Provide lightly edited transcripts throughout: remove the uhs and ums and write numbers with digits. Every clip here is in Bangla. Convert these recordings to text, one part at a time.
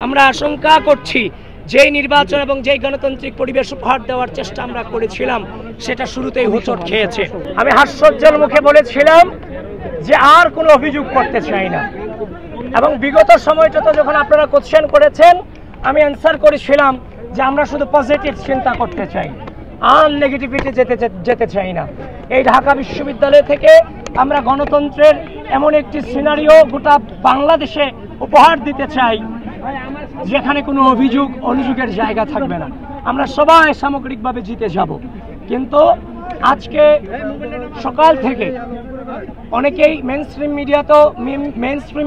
আমরা আশঙ্কা করছি যেই নির্বাচন এবং যেই গণতান্ত্রিক পরিবেশ উপহার দেওয়ার চেষ্টা আমরা করেছিলাম সেটা শুরুতেই হোঁচট খেয়েছে। আমি হাস্যোজ্জ্বল মুখে বলেছিলাম যে আর কোনো অভিযোগ করতে চাই না, এবং বিগত সময়টাতে যখন আপনারা কোশ্চেন করেছেন আমি অ্যান্সার করেছিলাম যে আমরা শুধু পজিটিভ চিন্তা করতে চাই, আর নেগেটিভিটি যেতে চাই না। এই ঢাকা বিশ্ববিদ্যালয় থেকে আমরা গণতন্ত্রের এমন একটি সিনারিও গোটা বাংলাদেশে উপহার দিতে চাই যেখানে কোনো অনুযোগের জায়গা থাকবে না। আমরা সবাই সামগ্রিকভাবে জিতে যাব। কিন্তু আজকে সকাল থেকে অনেকেই মেইনস্ট্রিম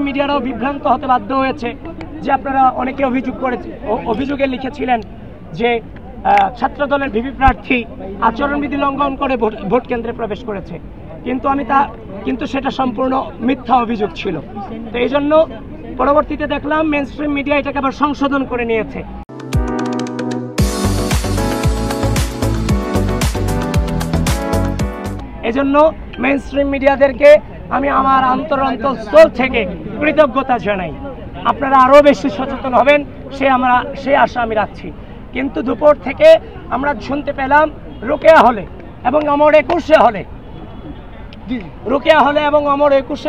মিডিয়ারাও বিভ্রান্ত হতে বাধ্য হয়েছে যে আপনারা অনেকে অভিযোগে লিখেছিলেন যে ছাত্রদলের ভিপি প্রার্থী আচরণবিধি লঙ্ঘন করে ভোট কেন্দ্রে প্রবেশ করেছে, কিন্তু সেটা সম্পূর্ণ মিথ্যা অভিযোগ ছিল। তো এই জন্য পরবর্তীতে দেখলাম মেইনস্ট্রিম মিডিয়া এটাকে আবার সংশোধন করে নিয়েছে। এজন্য মেইনস্ট্রিম মিডিয়াদেরকে আমি আমার অন্তরস্থল থেকে কৃতজ্ঞতা জানাই। আপনারা আরও বেশি সচেতন হবেন সে আশা আমি রাখছি। কিন্তু দুপুর থেকে আমরা শুনতে পেলাম রোকেয়া হলে এবং অমর 21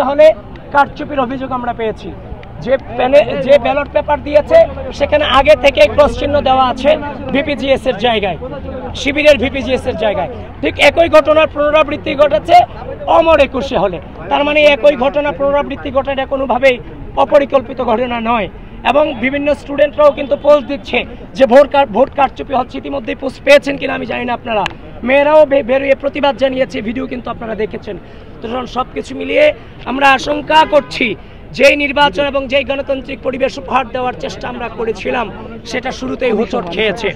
হলে কারচুপির অভিযোগ আমরা পেয়েছি। যে ব্যালট পেপার দিয়েছে সেখানে আগে থেকে ক্রস চিহ্ন দেওয়া আছে ভিপিজিএস এর জায়গায়, শিবিরের ভিপিজিএস এর জায়গায়। ঠিক একই ঘটনার পুনরাবৃত্তি ঘটেছে অমর 21 হলে। তার মানে একই ঘটনা পুনরাবৃত্তি ঘটাটা কোনোভাবেই অপরিকল্পিত ঘটনা নয়। এবং বিভিন্ন স্টুডেন্টরাও কিন্তু পোস্ট দিচ্ছে যে ভোট কারচুপি হচ্ছে। ইতিমধ্যেই পোস্ট পেয়েছেন কিনা আমি জানি না আপনারা, মেয়েরাও বেরিয়ে প্রতিবাদ জানিয়েছে, ভিডিও কিন্তু আপনারা দেখেছেন। তো সবকিছু মিলিয়ে আমরা আশঙ্কা করছি যেই নির্বাচন এবং যেই গণতান্ত্রিক পরিবেশ উপহার দেওয়ার চেষ্টা আমরা করেছিলাম সেটা শুরুতেই হোঁচট খেয়েছে।